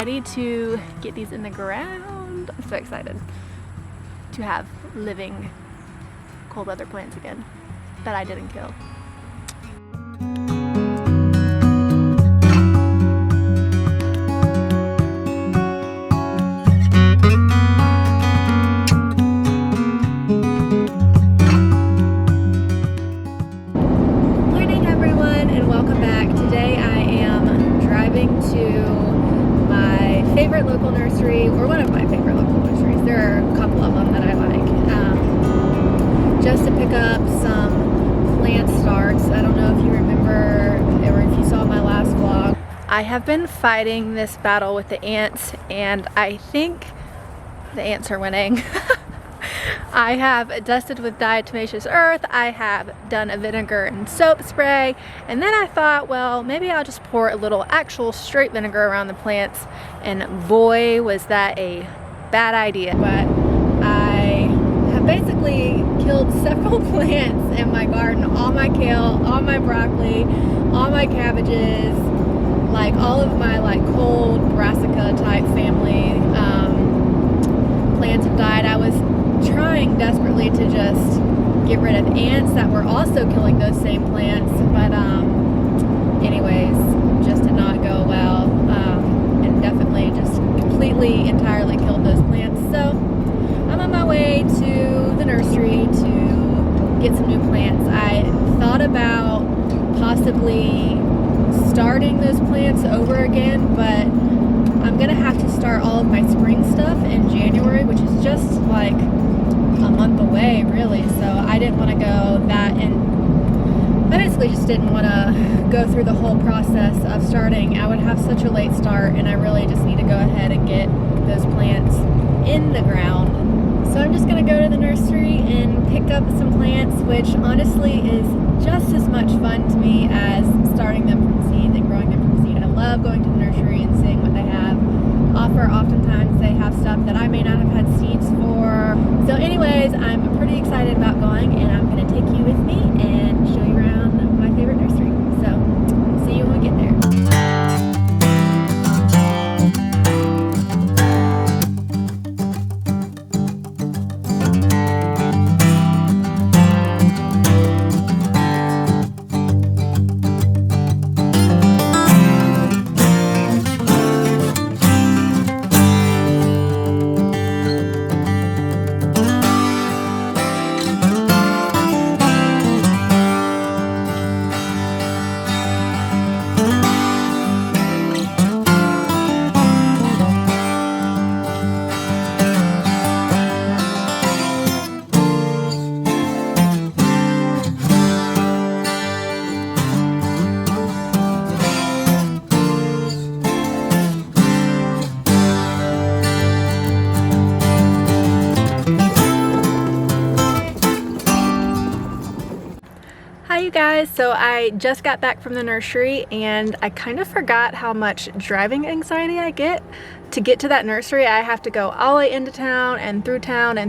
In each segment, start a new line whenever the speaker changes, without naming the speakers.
ready to get these in the ground. I'm so excited to have living cold weather plants again that I didn't kill. Morning everyone, and welcome back. Today I am driving to my favorite local nursery, or one of my favorite local nurseries. There are a couple of them that I like, just to pick up some plant starts. I don't know if you remember or if you saw my last vlog. I have been fighting this battle with the ants, and I think the ants are winning. I have dusted with diatomaceous earth, I have done a vinegar and soap spray, and then I thought, well, maybe I'll just pour a little actual straight vinegar around the plants, and boy was that a bad idea. But I have basically killed several plants in my garden, all my kale, all my broccoli, all my cabbages, like all of my like cold brassica type family plants have died. I was trying desperately to just get rid of ants that were also killing those same plants, but anyways, just did not go well, and definitely just completely entirely killed those plants. So I'm on my way to the nursery to get some new plants. I thought about possibly starting those plants over again, but I'm gonna have to start all of my spring stuff in January, which is just like a month away really, so I didn't want to go that, and I basically just didn't want to go through the whole process of starting. I would have such a late start, and I really just need to go ahead and get those plants in the ground. So I'm just going to go to the nursery and pick up some plants, which honestly is just as much fun to me as starting them from seed and growing them from seed. I love going to the nursery and seeing what they have offer. Oftentimes they have stuff that I may not have had seeds for. So anyways, I'm pretty excited about going, and I'm going to take you with me and show you around my favorite nursery. So see you when we get there. Hi you guys, so I just got back from the nursery, and I kind of forgot how much driving anxiety I get. To get to that nursery, I have to go all the way into town and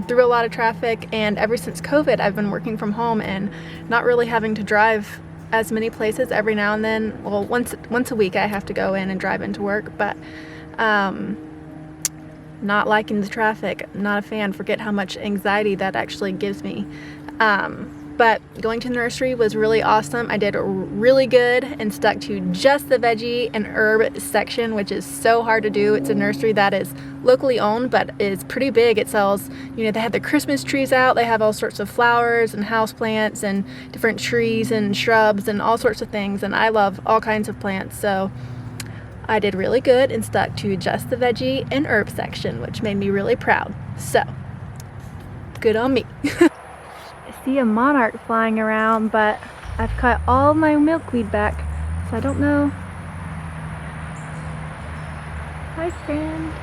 through a lot of traffic, and ever since COVID I've been working from home and not really having to drive as many places. Every now and then, well, once a week I have to go in and drive into work, but not liking the traffic, not a fan. Forget how much anxiety that actually gives me. But going to the nursery was really awesome. I did really good and stuck to just the veggie and herb section, which is so hard to do. It's a nursery that is locally owned, but is pretty big. It sells, you know, they have the Christmas trees out. They have all sorts of flowers and houseplants and different trees and shrubs and all sorts of things. And I love all kinds of plants. So I did really good and stuck to just the veggie and herb section, which made me really proud. So good on me. I see a monarch flying around, but I've cut all my milkweed back, so I don't know. Hi friend.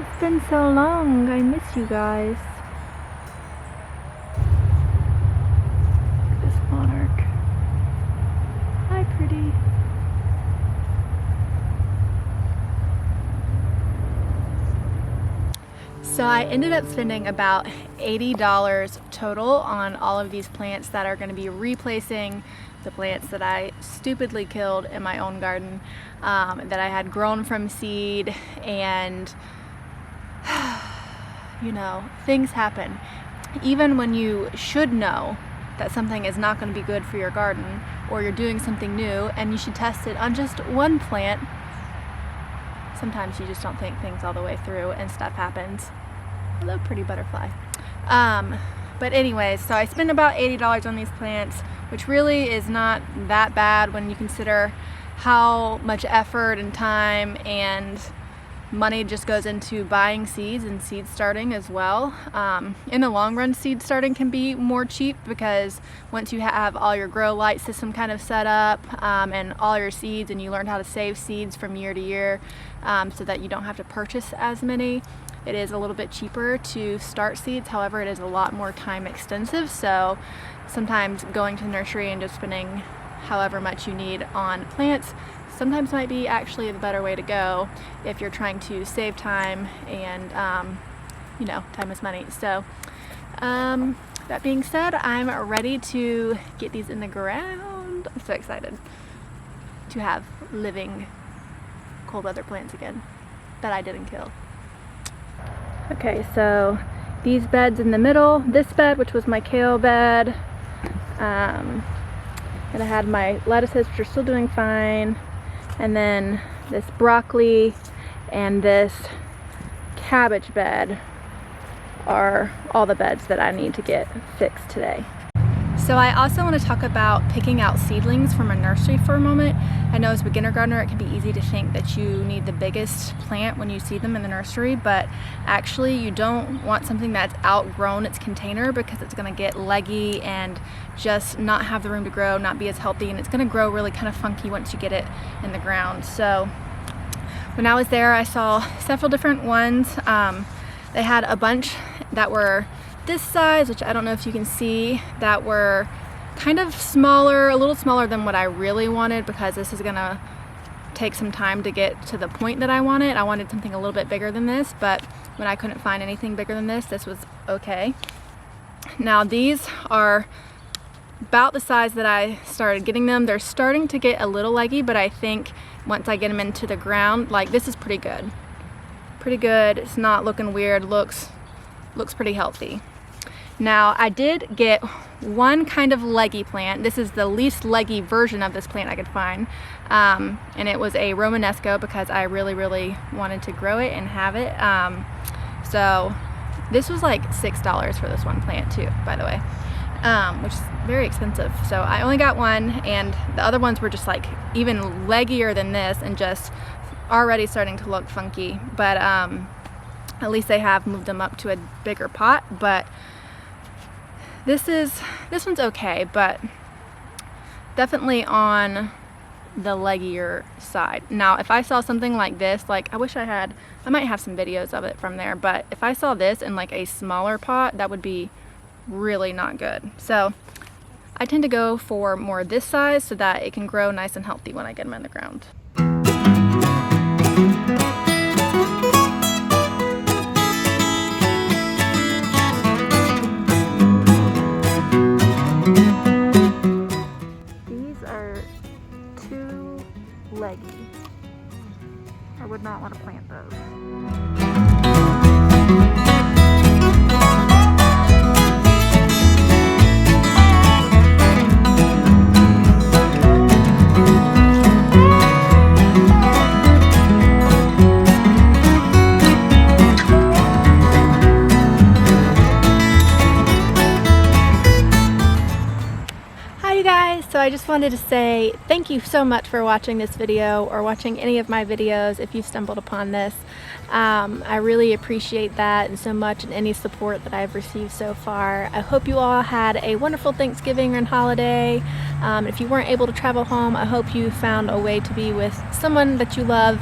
It's been so long. I miss you guys. Look at this monarch. Hi pretty. So I ended up spending about $80 total on all of these plants that are going to be replacing the plants that I stupidly killed in my own garden, that I had grown from seed, and you know, things happen. Even when you should know that something is not going to be good for your garden, or you're doing something new and you should test it on just one plant, sometimes you just don't think things all the way through and stuff happens. Hello, pretty butterfly. But anyways, so I spent about $80 on these plants, which really is not that bad when you consider how much effort and time and money just goes into buying seeds and seed starting as well. In the long run, seed starting can be more cheap because once you have all your grow light system kind of set up, and all your seeds, and you learn how to save seeds from year to year, so that you don't have to purchase as many, it is a little bit cheaper to start seeds. However, it is a lot more time extensive, so sometimes going to the nursery and just spending however much you need on plants sometimes might be actually the better way to go if you're trying to save time, and you know, time is money. So that being said, I'm ready to get these in the ground. I'm so excited to have living cold weather plants again that I didn't kill. Okay, so these beds in the middle, this bed, which was my kale bed, and I had my lettuces, which are still doing fine, and then this broccoli and this cabbage bed are all the beds that I need to get fixed today. So I also want to talk about picking out seedlings from a nursery for a moment. I know as a beginner gardener it can be easy to think that you need the biggest plant when you seed them in the nursery, but actually you don't want something that's outgrown its container, because it's going to get leggy and just not have the room to grow, not be as healthy, and it's going to grow really kind of funky once you get it in the ground. So when I was there, I saw several different ones. They had a bunch that were this size, which I don't know if you can see, that were kind of smaller, a little smaller than what I really wanted, because this is gonna take some time to get to the point that I wanted. I wanted something a little bit bigger than this, but when I couldn't find anything bigger than this was okay. Now these are about the size that I started getting them. They're starting to get a little leggy, but I think once I get them into the ground, like, this is pretty good. Pretty good. It's not looking weird. Looks pretty healthy. Now I did get one kind of leggy plant. This is the least leggy version of this plant I could find, and it was a Romanesco, because I really wanted to grow it and have it. So this was like $6 for this one plant too, by the way, which is very expensive. So I only got one, and the other ones were just like even leggier than this and just already starting to look funky. But at least they have moved them up to a bigger pot. But this one's okay, but definitely on the leggier side. Now if I saw something like this, like, I might have some videos of it from there, but if I saw this in like a smaller pot, that would be really not good. So I tend to go for more this size so that it can grow nice and healthy when I get them in the ground. Leggy. I would not want to plant those. So I just wanted to say thank you so much for watching this video, or watching any of my videos if you've stumbled upon this. I really appreciate that and so much, and any support that I've received so far. I hope you all had a wonderful Thanksgiving and holiday. If you weren't able to travel home, I hope you found a way to be with someone that you love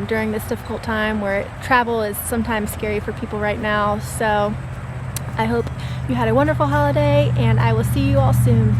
during this difficult time where travel is sometimes scary for people right now. So I hope you had a wonderful holiday, and I will see you all soon.